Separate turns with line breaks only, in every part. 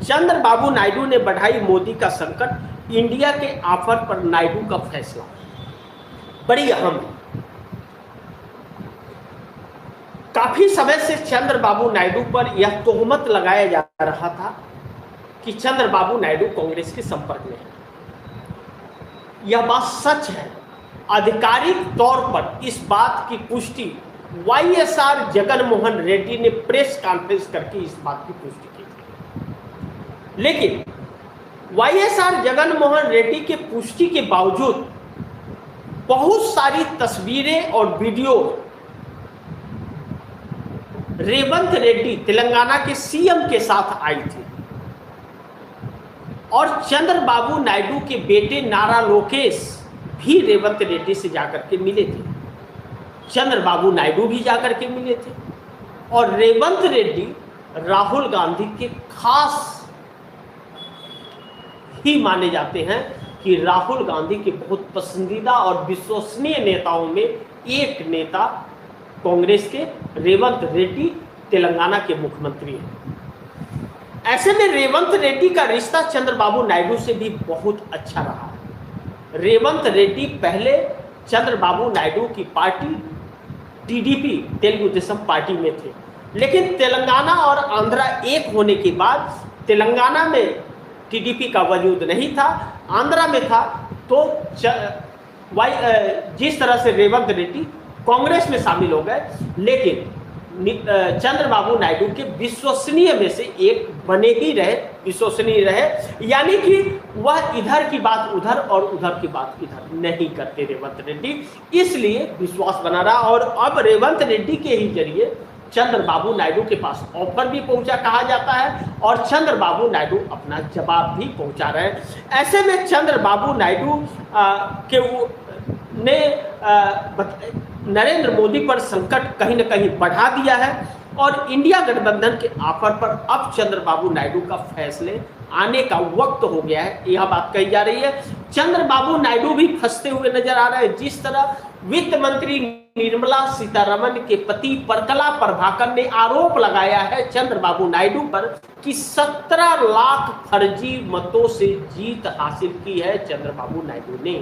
चंद्रबाबू नायडू ने बढ़ाई मोदी का संकट, इंडिया के ऑफर पर नायडू का फैसला बड़ी अहम है। काफी समय से चंद्रबाबू नायडू पर यह तोहमत लगाया जा रहा था कि चंद्रबाबू नायडू कांग्रेस के संपर्क में है। यह बात सच है। आधिकारिक तौर पर इस बात की पुष्टि वाईएसआर जगनमोहन रेड्डी ने प्रेस कॉन्फ्रेंस करके इस बात की पुष्टि की थी। लेकिन वाईएसआर जगनमोहन रेड्डी के पुष्टि के बावजूद बहुत सारी तस्वीरें और वीडियो रेवंत रेड्डी तेलंगाना के सीएम के साथ आई थी और चंद्रबाबू नायडू के बेटे नारा लोकेश भी रेवंत रेड्डी से जाकर के मिले थे। चंद्रबाबू नायडू भी जाकर के मिले थे और रेवंत रेड्डी राहुल गांधी के खास ही माने जाते हैं कि राहुल गांधी के बहुत पसंदीदा और विश्वसनीय नेताओं में एक नेता कांग्रेस के रेवंत रेड्डी तेलंगाना के मुख्यमंत्री हैं। ऐसे में रेवंत रेड्डी का रिश्ता चंद्रबाबू नायडू से भी बहुत अच्छा रहा है। रेवंत रेड्डी पहले चंद्रबाबू नायडू की party TDP Telugu Desam party में थे, लेकिन तेलंगाना और आंध्रा एक होने के बाद तेलंगाना में टीडीपी का वजूद नहीं था, आंध्रा में था। तो जिस तरह से रेवंत रेड्डी कांग्रेस में शामिल हो गए, लेकिन चंद्रबाबू नायडू के विश्वसनीय में से एक बने ही रहे, विश्वसनीय रहे, यानी कि वह इधर की बात उधर और उधर की बात इधर नहीं करते रेवंत रेड्डी, इसलिए विश्वास बना रहा। और अब रेवंत रेड्डी के ही जरिए चंद्रबाबू नायडू के पास ऑफर भी पहुंचा कहा जाता है और चंद्रबाबू नायडू अपना जवाब भी पहुंचा रहे हैं। ऐसे में चंद्रबाबू नायडू ने नरेंद्र मोदी पर संकट कहीं न कहीं बढ़ा दिया है और इंडिया गठबंधन के ऑफर पर अब चंद्रबाबू नायडू का फैसले आने का वक्त हो गया है, यह बात कही जा रही है। चंद्रबाबू नायडू भी फंसते हुए नजर आ रहे हैं। जिस तरह वित्त मंत्री निर्मला सीतारमण के पति परकला प्रभाकर ने आरोप लगाया है चंद्रबाबू नायडू पर कि 17 लाख फर्जी मतों से जीत हासिल की है चंद्रबाबू नायडू ने,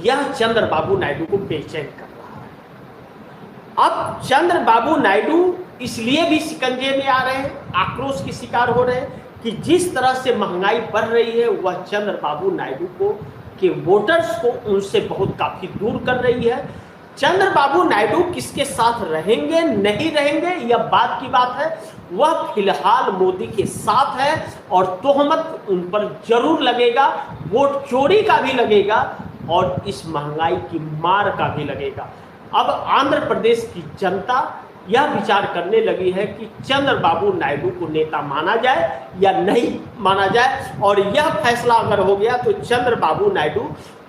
यह चंद्रबाबू नायडू को बेचैन कर रहा है। अब चंद्रबाबू नायडू इसलिए भी शिकंजे में आ रहे हैं, आक्रोश के शिकार हो रहे हैं कि जिस तरह से महंगाई बढ़ रही है वह चंद्रबाबू नायडू को के वोटर्स को उनसे बहुत काफी दूर कर रही है। चंद्रबाबू नायडू किसके साथ रहेंगे नहीं रहेंगे यह बात की बात है, वह फिलहाल मोदी के साथ है और तोहमत उन पर जरूर लगेगा, वोट चोरी का भी लगेगा और इस महंगाई की मार का भी लगेगा। अब आंध्र प्रदेश की जनता यह विचार करने लगी है कि चंद्रबाबू नायडू को नेता माना जाए या नहीं माना जाए, और यह फैसला अगर हो गया तो चंद्रबाबू नायडू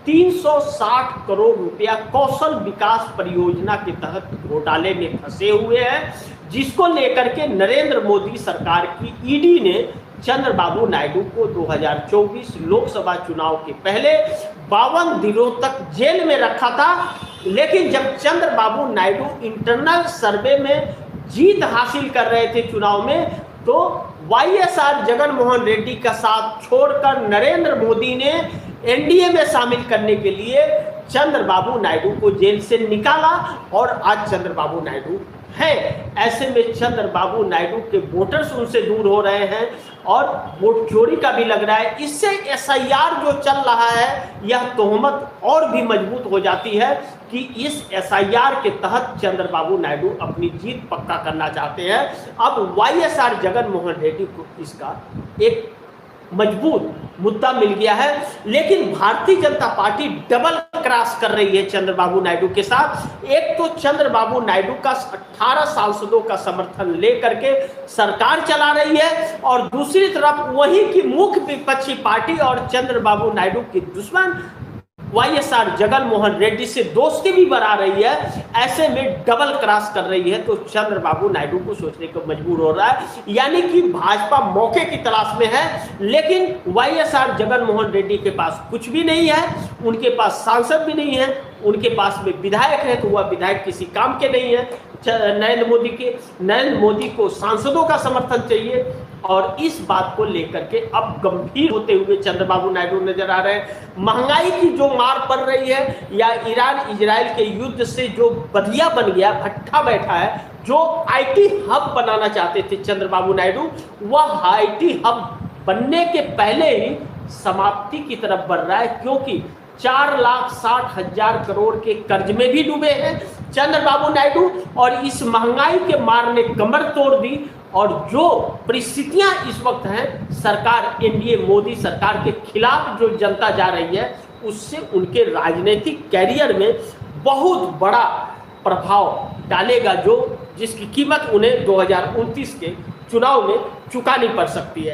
360 करोड़ रुपया कौशल विकास परियोजना के तहत घोटाले में फंसे हुए हैं, जिसको लेकर के नरेंद्र मोदी सरकार की ईडी ने चंद्रबाबू नायडू को 2024 लोकसभा चुनाव के पहले 52 दिनों तक जेल में रखा था। लेकिन जब चंद्रबाबू नायडू इंटरनल सर्वे में जीत हासिल कर रहे थे चुनाव में, तो वाईएसआर जगनमोहन रेड्डी का साथ छोड़कर नरेंद्र मोदी ने एनडीए में शामिल करने के लिए चंद्रबाबू नायडू को जेल से निकाला और आज चंद्रबाबू नायडू है। ऐसे में चंद्रबाबू नायडू के वोटर्स उनसे दूर हो रहे हैं और वोट चोरी का भी लग रहा है। इससे एसआईआर जो चल रहा है यह तोहमत और भी मजबूत हो जाती है कि इस एसआईआर के तहत चंद्रबाबू नायडू अपनी जीत पक्का करना चाहते हैं। अब वाईएसआर जगनमोहन रेड्डी को इसका एक मजबूत मुद्दा मिल गया है, लेकिन Bharatiya Janata party double cross कर रही है चंद्रबाबू नायडू के साथ। एक तो चंद्रबाबू नायडू का 18 सांसदों का समर्थन लेकर के सरकार चला रही है और दूसरी तरफ वही की मुख्य विपक्षी पार्टी और चंद्रबाबू नायडू के दुश्मन वाईएसआर जगनमोहन रेड्डी से दोस्ती भी बढ़ा रही है। ऐसे में डबल क्रॉस कर रही है तो चंद्रबाबू नायडू को सोचने को मजबूर हो रहा है, यानी कि भाजपा मौके की तलाश में है, लेकिन वाईएसआर जगनमोहन रेड्डी के पास कुछ भी नहीं है, उनके पास सांसद भी नहीं है, उनके पास में विधायक है तो वह विधायक किसी काम के नहीं है। नरेंद्र मोदी को सांसदों का समर्थन चाहिए और इस बात को लेकर के अब गंभीर होते हुए चंद्रबाबू नायडू नजर आ रहे हैं। महंगाई की जो मार पड़ रही है या ईरान इजराइल के युद्ध से जो बधिया बन गया, भट्ठा बैठा है, जो आईटी हब बनाना चाहते थे चंद्रबाबू नायडू, वह आईटी हब बनने के पहले ही समाप्ति की तरफ बढ़ रहा है, क्योंकि 4,60,000 करोड़ के कर्ज में भी डूबे हैं चंद्रबाबू नायडू, और इस महंगाई के मार ने कमर तोड़ दी। और जो परिस्थितियां इस वक्त हैं, सरकार एनडीए मोदी सरकार के खिलाफ जो जनता जा रही है, उससे उनके राजनीतिक कैरियर में बहुत बड़ा प्रभाव डालेगा, जिसकी कीमत उन्हें 2029 के चुनाव में चुकानी पड़ सकती है।